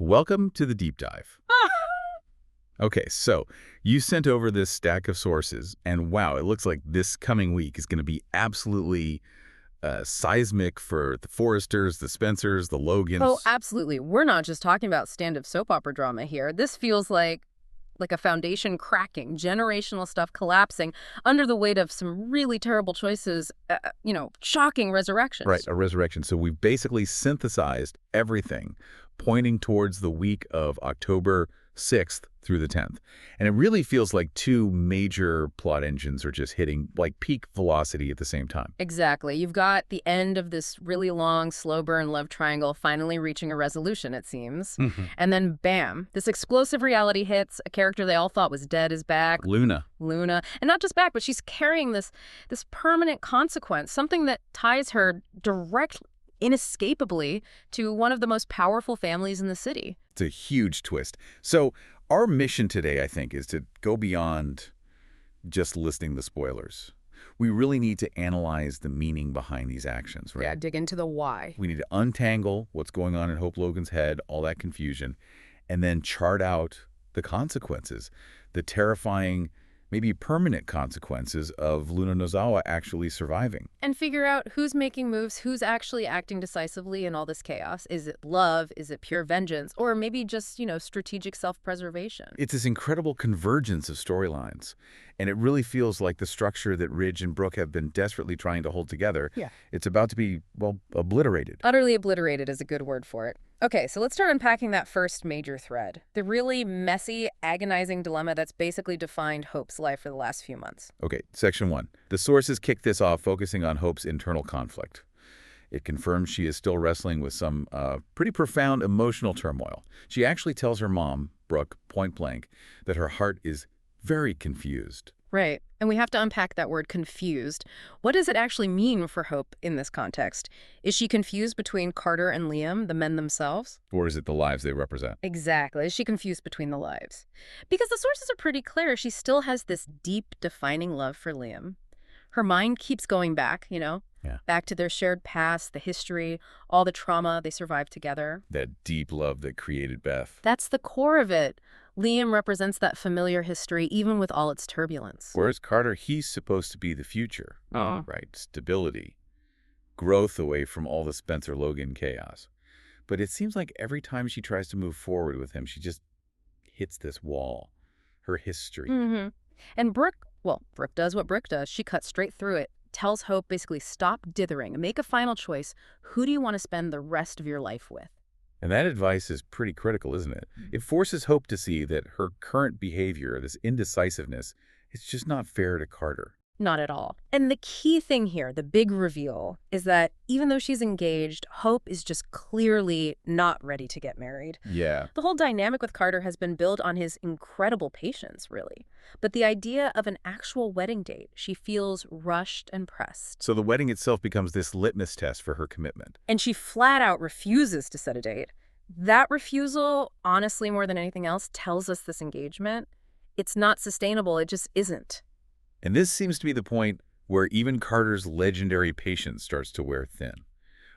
Welcome to the deep dive. Okay, so you sent over this stack of sources, and wow, it looks like this coming week is going to be absolutely seismic for the Forresters, the Spencers, the Logans. Oh, absolutely. We're not just talking about stand-up soap opera drama here. This feels like a foundation cracking, generational stuff collapsing under the weight of some really terrible choices, shocking resurrections. Right, a resurrection. So we've basically synthesized everything pointing towards the week of October 6th through the 10th. And it really feels like two major plot engines are just hitting like peak velocity at the same time. Exactly. You've got the end of this really long, slow burn love triangle finally reaching a resolution, it seems. And then, bam, this explosive reality hits. A character they all thought was dead is back. Luna. And not just back, but she's carrying this permanent consequence, something that ties her directly, inescapably, to one of the most powerful families in the city. It's a huge twist. So our mission today, I think, is to go beyond just listing the spoilers. We really need to analyze the meaning behind these actions, right? Yeah, dig into the why. We need to untangle what's going on in Hope Logan's head, all that confusion, and then chart out the consequences, the terrifying, maybe permanent consequences of Luna Nozawa actually surviving. And figure out who's making moves, who's actually acting decisively in all this chaos. Is it love? Is it pure vengeance? Or maybe just, strategic self-preservation? It's this incredible convergence of storylines. And it really feels like the structure that Ridge and Brooke have been desperately trying to hold together. Yeah. It's about to be, well, obliterated. Utterly obliterated is a good word for it. Okay, so let's start unpacking that first major thread. The really messy, agonizing dilemma that's basically defined Hope's life for the last few months. Okay, section 1. The sources kick this off focusing on Hope's internal conflict. It confirms she is still wrestling with some pretty profound emotional turmoil. She actually tells her mom, Brooke, point blank, that her heart is very confused. Right. And we have to unpack that word confused. What does it actually mean for Hope in this context? Is she confused between Carter and Liam, the men themselves? Or is it the lives they represent? Exactly. Is she confused between the lives? Because the sources are pretty clear. She still has this deep, defining love for Liam. Her mind keeps going back, back to their shared past, the history, all the trauma they survived together. That deep love that created Beth. That's the core of it. Liam represents that familiar history, even with all its turbulence. Whereas Carter, he's supposed to be the future, right? Stability, growth away from all the Spencer-Logan chaos. But it seems like every time she tries to move forward with him, she just hits this wall, her history. And Brooke does what Brooke does. She cuts straight through it, tells Hope basically stop dithering, make a final choice. Who do you want to spend the rest of your life with? And that advice is pretty critical, isn't it? It forces Hope to see that her current behavior, this indecisiveness, is just not fair to Carter. Not at all. And the key thing here, the big reveal, is that even though she's engaged, Hope is just clearly not ready to get married. Yeah. The whole dynamic with Carter has been built on his incredible patience, really. But the idea of an actual wedding date, she feels rushed and pressed. So the wedding itself becomes this litmus test for her commitment. And she flat out refuses to set a date. That refusal, honestly, more than anything else, tells us this engagement, it's not sustainable. It just isn't. And this seems to be the point where even Carter's legendary patience starts to wear thin.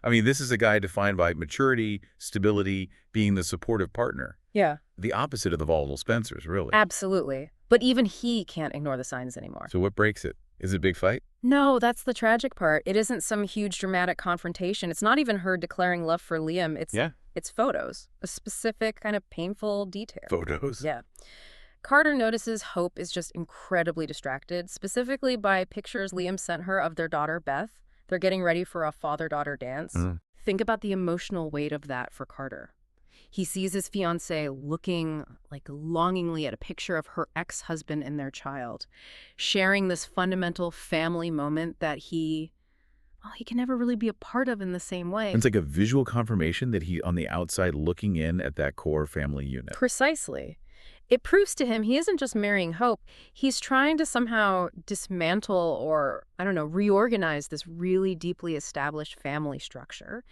I mean, this is a guy defined by maturity, stability, being the supportive partner. Yeah. The opposite of the volatile Spencers, really. Absolutely. But even he can't ignore the signs anymore. So what breaks it? Is it a big fight? No, that's the tragic part. It isn't some huge dramatic confrontation. It's not even her declaring love for Liam. It's photos, a specific kind of painful detail. Photos? Yeah. Carter notices Hope is just incredibly distracted, specifically by pictures Liam sent her of their daughter, Beth. They're getting ready for a father-daughter dance. Think about the emotional weight of that for Carter. He sees his fiancée looking longingly at a picture of her ex-husband and their child, sharing this fundamental family moment that he can never really be a part of in the same way. It's like a visual confirmation that he's on the outside looking in at that core family unit. Precisely. It proves to him he isn't just marrying Hope. He's trying to somehow dismantle or, reorganize this really deeply established family structure.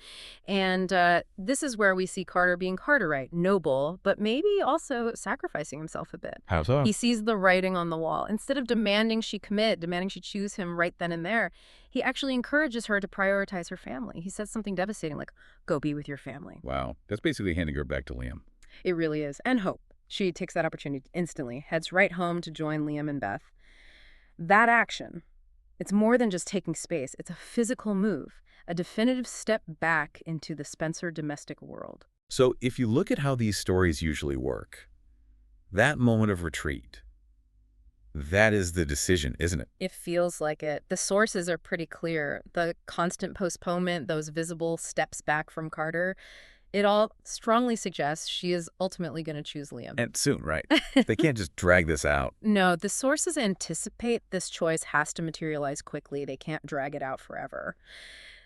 And this is where we see Carter being Carterite, noble, but maybe also sacrificing himself a bit. How so? He sees the writing on the wall. Instead of demanding she commit, demanding she choose him right then and there, he actually encourages her to prioritize her family. He says something devastating like, go be with your family. Wow. That's basically handing her back to Liam. It really is. And Hope. She takes that opportunity instantly, heads right home to join Liam and Beth. That action, it's more than just taking space. It's a physical move, a definitive step back into the Spencer domestic world. So if you look at how these stories usually work, that moment of retreat, that is the decision, isn't it? It feels like it. The sources are pretty clear. The constant postponement, those visible steps back from Carter, it all strongly suggests she is ultimately going to choose Liam. And soon, right? They can't just drag this out. No, the sources anticipate this choice has to materialize quickly. They can't drag it out forever.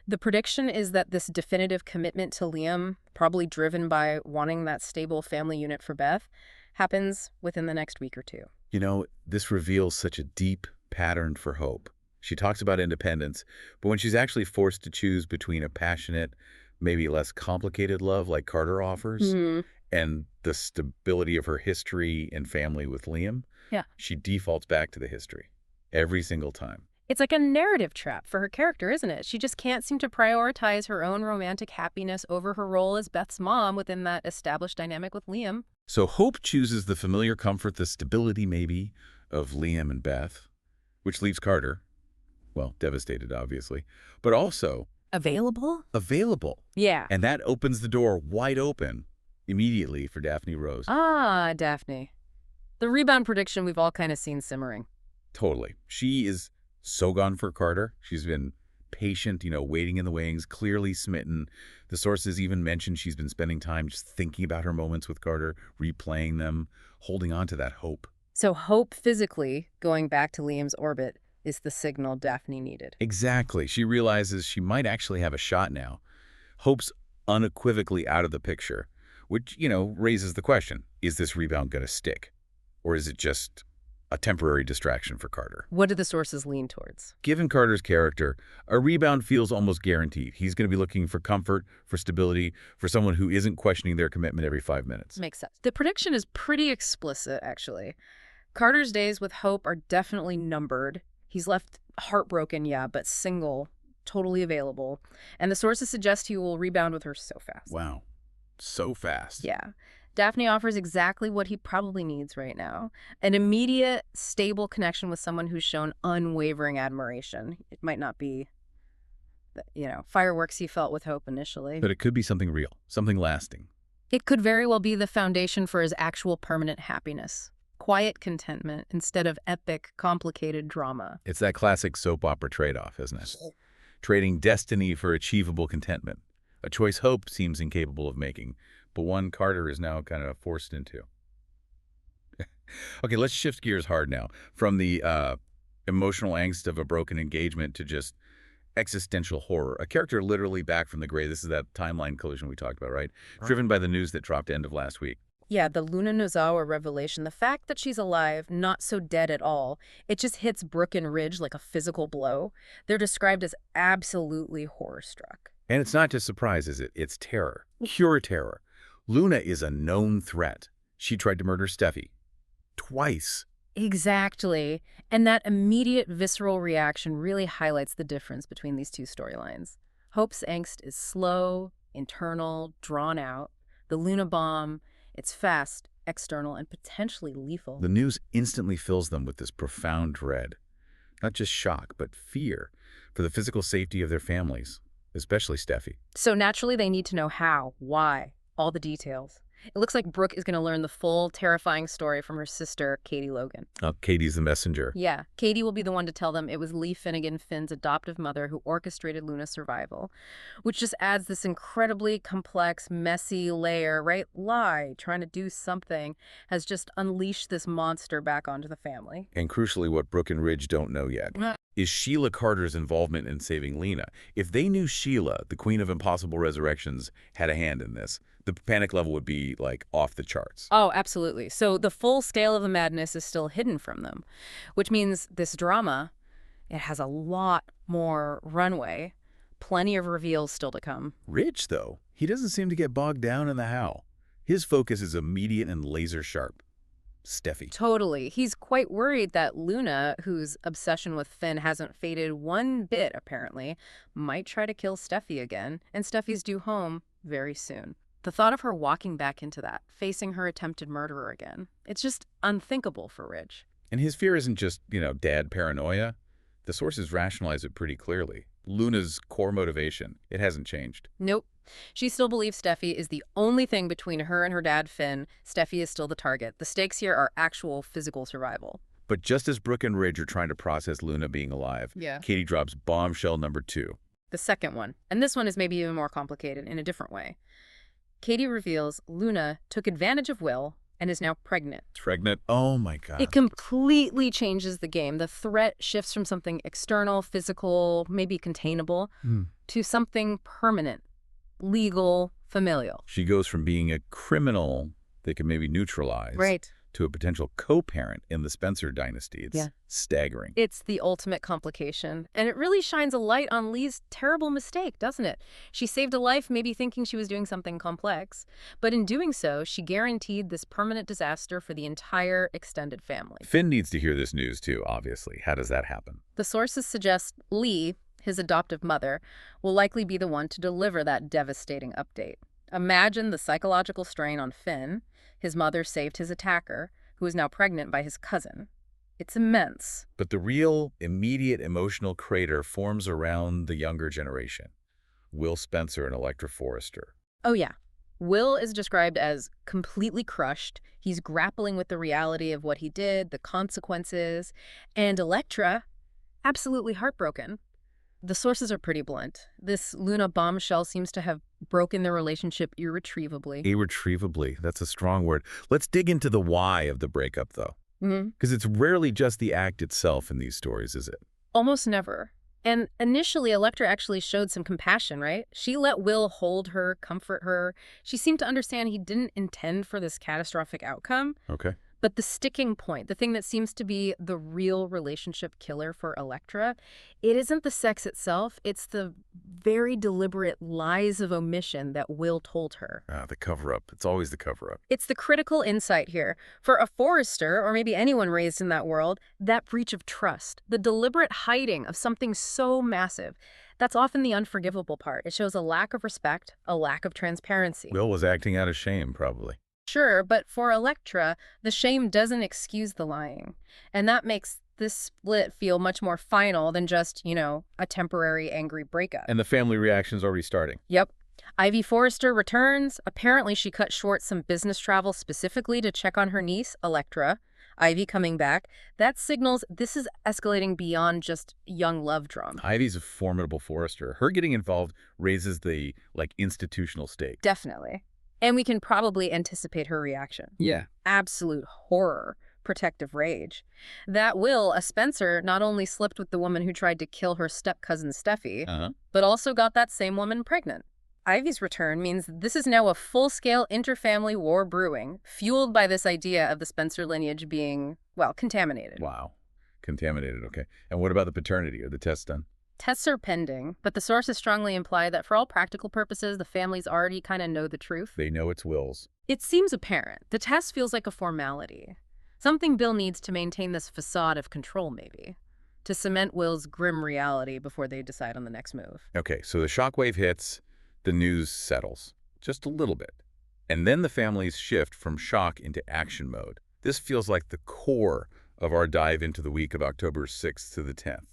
The prediction is that this definitive commitment to Liam, probably driven by wanting that stable family unit for Beth, happens within the next week or two. You know, this reveals such a deep pattern for Hope. She talks about independence, but when she's actually forced to choose between a passionate, maybe less complicated love like Carter offers, and the stability of her history and family with Liam, Yeah. she defaults back to the history every single time. It's like a narrative trap for her character, isn't it? She just can't seem to prioritize her own romantic happiness over her role as Beth's mom within that established dynamic with Liam. So Hope chooses the familiar comfort, the stability maybe, of Liam and Beth, which leaves Carter, well, devastated obviously, but also available. Yeah. And that opens the door wide open immediately for Daphne Rose. Ah, Daphne. The rebound prediction we've all kind of seen simmering. Totally. She is so gone for Carter. She's been patient, waiting in the wings, clearly smitten. The sources even mention she's been spending time just thinking about her moments with Carter, replaying them, holding on to that hope. So Hope physically going back to Liam's orbit is the signal Daphne needed. Exactly. She realizes she might actually have a shot now. Hope's unequivocally out of the picture, which, raises the question, is this rebound going to stick? Or is it just a temporary distraction for Carter? What do the sources lean towards? Given Carter's character, a rebound feels almost guaranteed. He's going to be looking for comfort, for stability, for someone who isn't questioning their commitment every 5 minutes. Makes sense. The prediction is pretty explicit, actually. Carter's days with Hope are definitely numbered. He's left heartbroken, yeah, but single, totally available. And the sources suggest he will rebound with her so fast. Wow. So fast. Yeah. Daphne offers exactly what he probably needs right now. An immediate, stable connection with someone who's shown unwavering admiration. It might not be, fireworks he felt with Hope initially. But it could be something real, something lasting. It could very well be the foundation for his actual permanent happiness. Quiet contentment instead of epic, complicated drama. It's that classic soap opera trade-off, isn't it? Trading destiny for achievable contentment. A choice Hope seems incapable of making, but one Carter is now kind of forced into. Okay, let's shift gears hard now. From the emotional angst of a broken engagement to just existential horror. A character literally back from the grave. This is that timeline collision we talked about, right? Driven by the news that dropped end of last week. Yeah, the Luna Nozawa revelation, the fact that she's alive, not so dead at all, it just hits Brooke and Ridge like a physical blow. They're described as absolutely horror-struck. And it's not just surprise, is it? It's terror. Pure terror. Luna is a known threat. She tried to murder Steffi. Twice. Exactly. And that immediate visceral reaction really highlights the difference between these two storylines. Hope's angst is slow, internal, drawn out. The Luna bomb, it's fast, external, and potentially lethal. The news instantly fills them with this profound dread. Not just shock, but fear for the physical safety of their families, especially Steffi. So naturally, they need to know how, why, all the details. It looks like Brooke is going to learn the full, terrifying story from her sister, Katie Logan. Oh, Katie's the messenger. Yeah, Katie will be the one to tell them it was Lee Finnegan, Finn's adoptive mother, who orchestrated Luna's survival, which just adds this incredibly complex, messy layer, right? Lie, trying to do something, has just unleashed this monster back onto the family. And crucially, what Brooke and Ridge don't know yet is Sheila Carter's involvement in saving Lena. If they knew Sheila, the Queen of Impossible Resurrections, had a hand in this, the panic level would be, like, off the charts. Oh, absolutely. So the full scale of the madness is still hidden from them, which means this drama, it has a lot more runway, plenty of reveals still to come. Ridge, though, he doesn't seem to get bogged down in the how. His focus is immediate and laser sharp. Steffi. Totally. He's quite worried that Luna, whose obsession with Finn hasn't faded one bit, apparently, might try to kill Steffi again, and Steffi's due home very soon. The thought of her walking back into that, facing her attempted murderer again, it's just unthinkable for Ridge. And his fear isn't just, dad paranoia. The sources rationalize it pretty clearly. Luna's core motivation, it hasn't changed. Nope. She still believes Steffi is the only thing between her and her dad, Finn. Steffi is still the target. The stakes here are actual physical survival. But just as Brooke and Ridge are trying to process Luna being alive, Katie drops bombshell number 2. The second one, and this one is maybe even more complicated in a different way. Katie reveals Luna took advantage of Will and is now pregnant. Pregnant? Oh my God. It completely changes the game. The threat shifts from something external, physical, maybe containable, to something permanent, legal, familial. She goes from being a criminal they can maybe neutralize to a potential co-parent in the Spencer dynasty. It's staggering. It's the ultimate complication. And it really shines a light on Lee's terrible mistake, doesn't it? She saved a life maybe thinking she was doing something complex. But in doing so, she guaranteed this permanent disaster for the entire extended family. Finn needs to hear this news too, obviously. How does that happen? The sources suggest Lee, his adoptive mother, will likely be the one to deliver that devastating update. Imagine the psychological strain on Finn. His mother saved his attacker, who is now pregnant by his cousin. It's immense. But the real, immediate emotional crater forms around the younger generation. Will Spencer and Electra Forrester. Oh, yeah. Will is described as completely crushed. He's grappling with the reality of what he did, the consequences. And Electra, absolutely heartbroken. The sources are pretty blunt. This Luna bombshell seems to have broken their relationship irretrievably. Irretrievably. That's a strong word. Let's dig into the why of the breakup, though. Because it's rarely just the act itself in these stories, is it? Almost never. And initially, Electra actually showed some compassion, right? She let Will hold her, comfort her. She seemed to understand he didn't intend for this catastrophic outcome. Okay. But the sticking point, the thing that seems to be the real relationship killer for Electra, it isn't the sex itself, it's the very deliberate lies of omission that Will told her. The cover-up. It's always the cover-up. It's the critical insight here. For a Forrester, or maybe anyone raised in that world, that breach of trust, the deliberate hiding of something so massive, that's often the unforgivable part. It shows a lack of respect, a lack of transparency. Will was acting out of shame, probably. Sure, but for Electra, the shame doesn't excuse the lying. And that makes this split feel much more final than just, a temporary angry breakup. And the family reaction's already starting. Yep. Ivy Forrester returns. Apparently, she cut short some business travel specifically to check on her niece, Electra. Ivy coming back. That signals this is escalating beyond just young love drama. Ivy's a formidable Forrester. Her getting involved raises the, institutional stake. Definitely. And we can probably anticipate her reaction. Yeah. Absolute horror, protective rage. That Will, a Spencer, not only slept with the woman who tried to kill her step-cousin Steffi, but also got that same woman pregnant. Ivy's return means this is now a full-scale interfamily war brewing, fueled by this idea of the Spencer lineage being, contaminated. Wow. Contaminated, okay. And what about the paternity? Are the tests done? Tests are pending, but the sources strongly imply that for all practical purposes, the families already kind of know the truth. They know it's Will's. It seems apparent. The test feels like a formality. Something Bill needs to maintain this facade of control, maybe. To cement Will's grim reality before they decide on the next move. Okay, so the shockwave hits, the news settles. Just a little bit. And then the families shift from shock into action mode. This feels like the core of our dive into the week of October 6th to the 10th.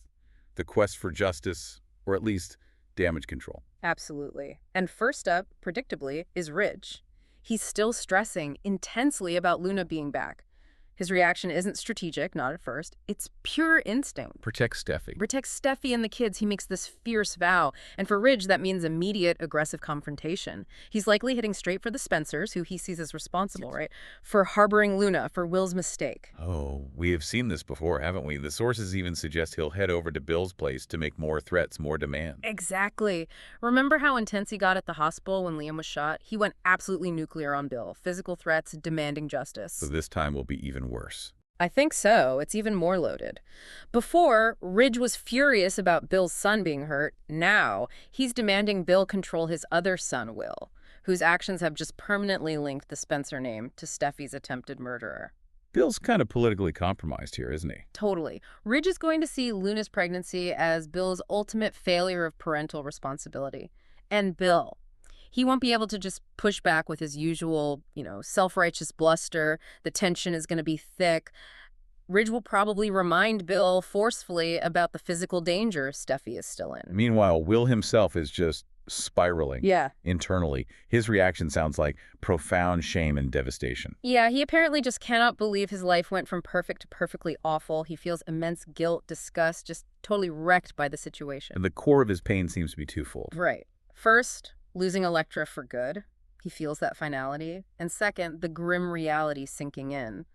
The quest for justice, or at least damage control. Absolutely. And first up, predictably, is Ridge. He's still stressing intensely about Luna being back. His reaction isn't strategic, not at first. It's pure instinct. Protect Steffi. Protect Steffi and the kids. He makes this fierce vow. And for Ridge, that means immediate aggressive confrontation. He's likely hitting straight for the Spencers, who he sees as responsible, right? For harboring Luna, for Will's mistake. Oh, we have seen this before, haven't we? The sources even suggest he'll head over to Bill's place to make more threats, more demands. Exactly. Remember how intense he got at the hospital when Liam was shot? He went absolutely nuclear on Bill. Physical threats, demanding justice. So this time will be even worse. I think so. It's even more loaded. Before, Ridge was furious about Bill's son being hurt. Now, he's demanding Bill control his other son, Will, whose actions have just permanently linked the Spencer name to Steffi's attempted murderer. Bill's kind of politically compromised here, isn't he? Totally. Ridge is going to see Luna's pregnancy as Bill's ultimate failure of parental responsibility. And Bill, He won't be able to just push back with his usual, self-righteous bluster. The tension is going to be thick. Ridge will probably remind Bill forcefully about the physical danger Steffi is still in. Meanwhile, Will himself is just spiraling internally. His reaction sounds like profound shame and devastation. Yeah, he apparently just cannot believe his life went from perfect to perfectly awful. He feels immense guilt, disgust, just totally wrecked by the situation. And the core of his pain seems to be twofold. Right. First, losing Elektra for good. He feels that finality. And second, the grim reality sinking in.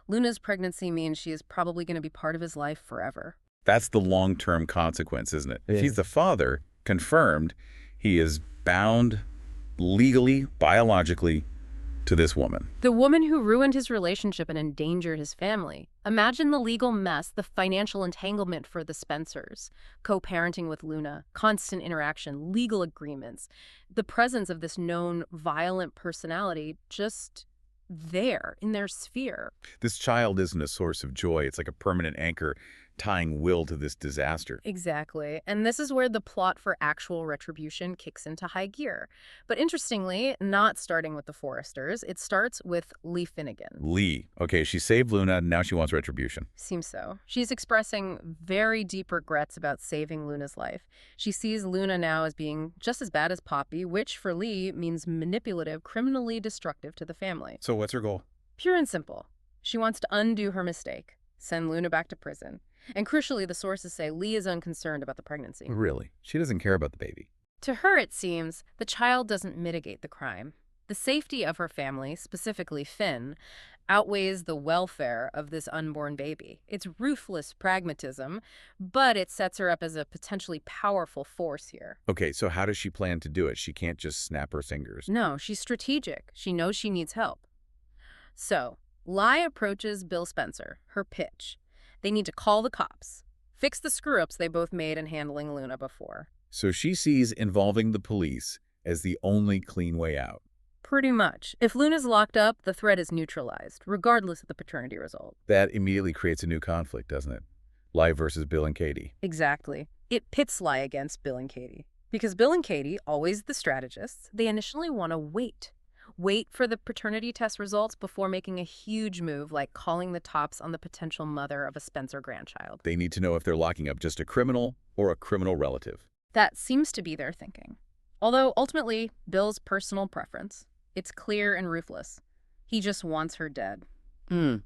Luna's pregnancy means she is probably going to be part of his life forever. That's the long-term consequence, isn't it? Yeah. If he's the father, confirmed, he is bound legally, biologically, to this woman. The woman who ruined his relationship and endangered his family. Imagine the legal mess, the financial entanglement for the Spencers, co-parenting with Luna, constant interaction, legal agreements, the presence of this known violent personality just there in their sphere. This child isn't a source of joy. It's like a permanent anchor tying Will to this disaster. Exactly. And this is where the plot for actual retribution kicks into high gear. But interestingly, not starting with the Forresters, it starts with Lee Finnegan. Lee. Okay, she saved Luna, now she wants retribution. Seems so. She's expressing very deep regrets about saving Luna's life. She sees Luna now as being just as bad as Poppy, which for Lee means manipulative, criminally destructive to the family. So what's her goal? Pure and simple. She wants to undo her mistake, send Luna back to prison. And crucially, the sources say Lee is unconcerned about the pregnancy. Really? She doesn't care about the baby. To her, it seems, the child doesn't mitigate the crime. The safety of her family, specifically Finn, outweighs the welfare of this unborn baby. It's ruthless pragmatism, but it sets her up as a potentially powerful force here. Okay, so how does she plan to do it? She can't just snap her fingers. No, she's strategic. She knows she needs help. So, Lai approaches Bill Spencer, her pitch. They need to call the cops, fix the screw-ups they both made in handling Luna before. So she sees involving the police as the only clean way out. Pretty much. If Luna's locked up, the threat is neutralized, regardless of the paternity result. That immediately creates a new conflict, doesn't it? Lai versus Bill and Katie. Exactly. It pits Lai against Bill and Katie. Because Bill and Katie, always the strategists, they initially want to wait. Wait for the paternity test results before making a huge move like calling the cops on the potential mother of a Spencer grandchild. They need to know if they're locking up just a criminal or a criminal relative. That seems to be their thinking. Although ultimately, Bill's personal preference, it's clear and ruthless. He just wants her dead.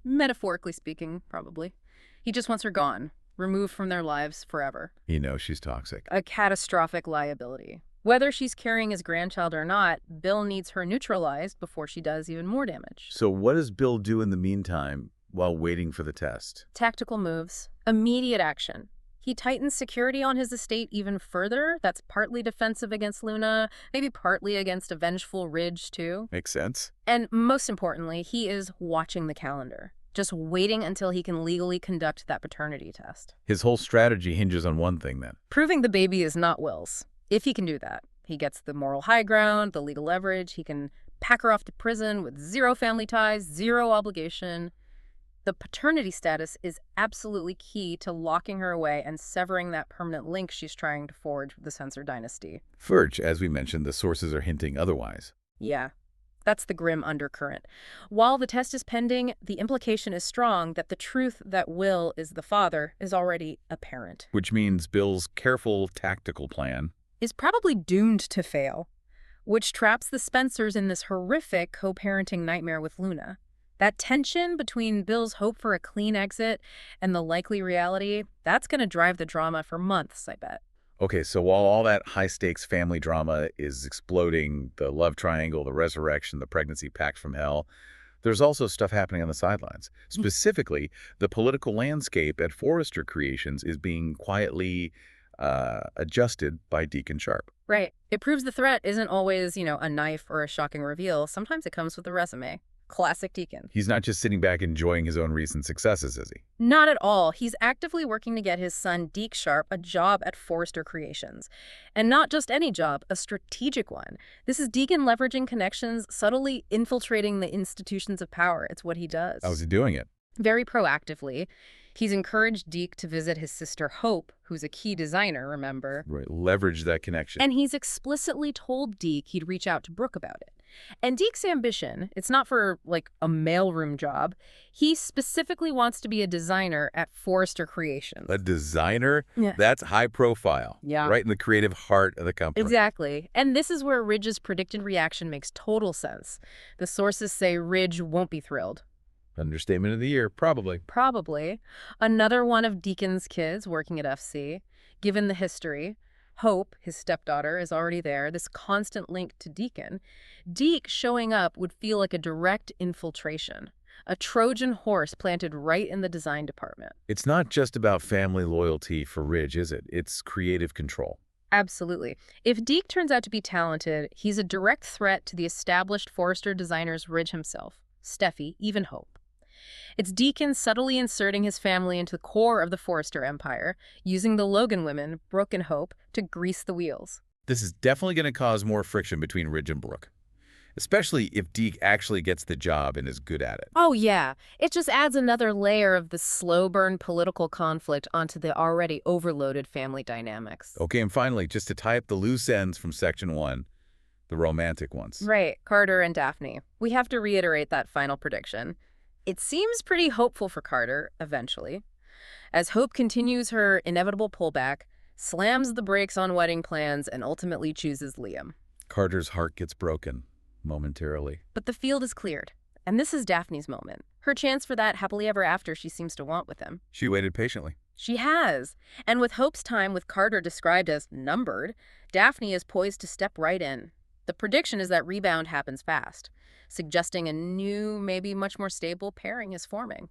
Metaphorically speaking, probably. He just wants her gone, removed from their lives forever. You know she's toxic. A catastrophic liability. Whether she's carrying his grandchild or not, Bill needs her neutralized before she does even more damage. So what does Bill do in the meantime while waiting for the test? Tactical moves. Immediate action. He tightens security on his estate even further. That's partly defensive against Luna, maybe partly against a vengeful Ridge, too. Makes sense. And most importantly, he is watching the calendar, just waiting until he can legally conduct that paternity test. His whole strategy hinges on one thing, then. Proving the baby is not Will's. If he can do that, he gets the moral high ground, the legal leverage. He can pack her off to prison with zero family ties, zero obligation. The paternity status is absolutely key to locking her away and severing that permanent link she's trying to forge with the Spencer dynasty. Furch, as we mentioned, the sources are hinting otherwise. Yeah, that's the grim undercurrent. While the test is pending, the implication is strong that the truth that Will is the father is already apparent. Which means Bill's careful, tactical plan is probably doomed to fail, which traps the Spencers in this horrific co-parenting nightmare with Luna. That tension between Bill's hope for a clean exit and the likely reality, that's going to drive the drama for months, I bet. Okay, so while all that high-stakes family drama is exploding, the love triangle, the resurrection, the pregnancy pact from hell, there's also stuff happening on the sidelines. Specifically, the political landscape at Forrester Creations is being quietly adjusted by Deacon Sharp. Right. It proves the threat isn't always, a knife or a shocking reveal. Sometimes it comes with a resume. Classic Deacon. He's not just sitting back enjoying his own recent successes, is he? Not at all. He's actively working to get his son, Deke Sharp, a job at Forrester Creations. And not just any job, a strategic one. This is Deacon leveraging connections, subtly infiltrating the institutions of power. It's what he does. How's he doing it? Very proactively. He's encouraged Deke to visit his sister Hope, who's a key designer, remember? Right, leverage that connection. And he's explicitly told Deke he'd reach out to Brooke about it. And Deke's ambition, it's not for, like, a mailroom job. He specifically wants to be a designer at Forrester Creations. A designer? Yeah. That's high profile. Yeah. Right in the creative heart of the company. Exactly. And this is where Ridge's predicted reaction makes total sense. The sources say Ridge won't be thrilled. Understatement of the year, probably. Probably. Another one of Deacon's kids working at FC. Given the history, Hope, his stepdaughter, is already there, this constant link to Deacon. Deke showing up would feel like a direct infiltration, a Trojan horse planted right in the design department. It's not just about family loyalty for Ridge, is it? It's creative control. Absolutely. If Deke turns out to be talented, he's a direct threat to the established Forrester designers Ridge himself, Steffi, even Hope. It's Deacon subtly inserting his family into the core of the Forrester empire, using the Logan women, Brooke and Hope, to grease the wheels. This is definitely going to cause more friction between Ridge and Brooke, especially if Deke actually gets the job and is good at it. Oh, yeah. It just adds another layer of the slow-burn political conflict onto the already overloaded family dynamics. Okay, and finally, just to tie up the loose ends from Section 1, the romantic ones. Right, Carter and Daphne. We have to reiterate that final prediction. It seems pretty hopeful for Carter, eventually. As Hope continues her inevitable pullback, slams the brakes on wedding plans, and ultimately chooses Liam. Carter's heart gets broken, momentarily. But the field is cleared, and this is Daphne's moment. Her chance for that happily ever after she seems to want with him. She waited patiently. She has. And with Hope's time with Carter described as numbered, Daphne is poised to step right in. The prediction is that rebound happens fast, suggesting a new, maybe much more stable pairing is forming,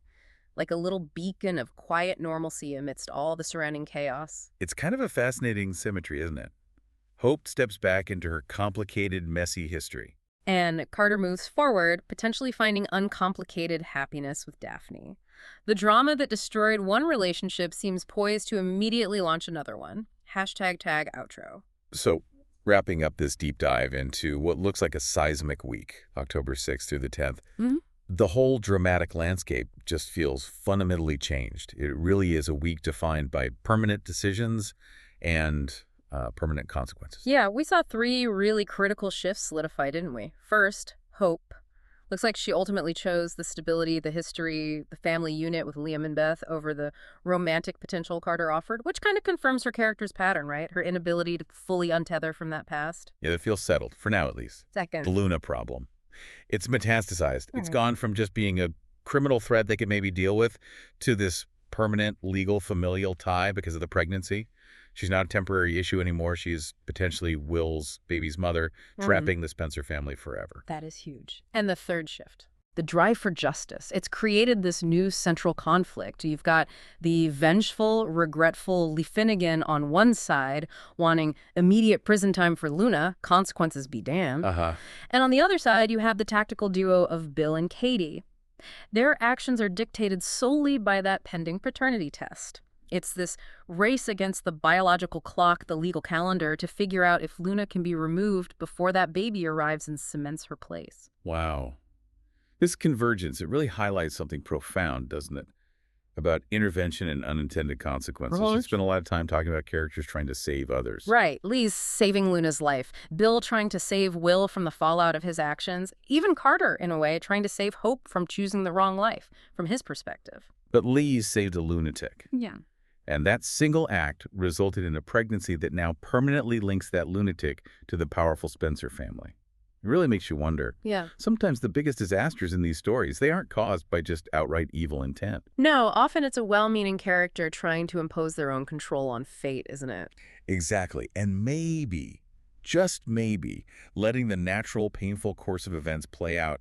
like a little beacon of quiet normalcy amidst all the surrounding chaos. It's kind of a fascinating symmetry, isn't it? Hope steps back into her complicated, messy history. And Carter moves forward, potentially finding uncomplicated happiness with Daphne. The drama that destroyed one relationship seems poised to immediately launch another one. #tag outro. So, wrapping up this deep dive into what looks like a seismic week, October 6th through the 10th, the whole dramatic landscape just feels fundamentally changed. It really is a week defined by permanent decisions and permanent consequences. Yeah, we saw 3 really critical shifts solidify, didn't we? First, Hope. Looks like she ultimately chose the stability, the history, the family unit with Liam and Beth over the romantic potential Carter offered, which kind of confirms her character's pattern, right? Her inability to fully untether from that past. Yeah, it feels settled, for now at least. Second. The Luna problem. It's metastasized. It's gone from just being a criminal threat they could maybe deal with to this permanent legal familial tie because of the pregnancy. She's not a temporary issue anymore. She's potentially Will's baby's mother, trapping the Spencer family forever. That is huge. And the third shift, the drive for justice. It's created this new central conflict. You've got the vengeful, regretful Lee Finnegan on one side, wanting immediate prison time for Luna, consequences be damned. And on the other side, you have the tactical duo of Bill and Katie. Their actions are dictated solely by that pending paternity test. It's this race against the biological clock, the legal calendar, to figure out if Luna can be removed before that baby arrives and cements her place. Wow. This convergence, it really highlights something profound, doesn't it? About intervention and unintended consequences. Right. You spend a lot of time talking about characters trying to save others. Right. Lee's saving Luna's life. Bill trying to save Will from the fallout of his actions. Even Carter, in a way, trying to save Hope from choosing the wrong life, from his perspective. But Lee saved a lunatic. Yeah. And that single act resulted in a pregnancy that now permanently links that lunatic to the powerful Spencer family. It really makes you wonder. Yeah. Sometimes the biggest disasters in these stories, they aren't caused by just outright evil intent. No, often it's a well-meaning character trying to impose their own control on fate, isn't it? Exactly. And maybe, just maybe, letting the natural, painful course of events play out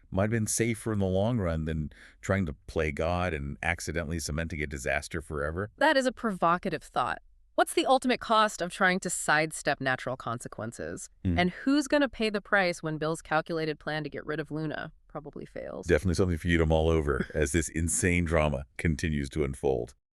might have been safer in the long run than trying to play God and accidentally cementing a disaster forever. That is a provocative thought. What's the ultimate cost of trying to sidestep natural consequences? And who's going to pay the price when Bill's calculated plan to get rid of Luna probably fails? Definitely something for you to mull over as this insane drama continues to unfold.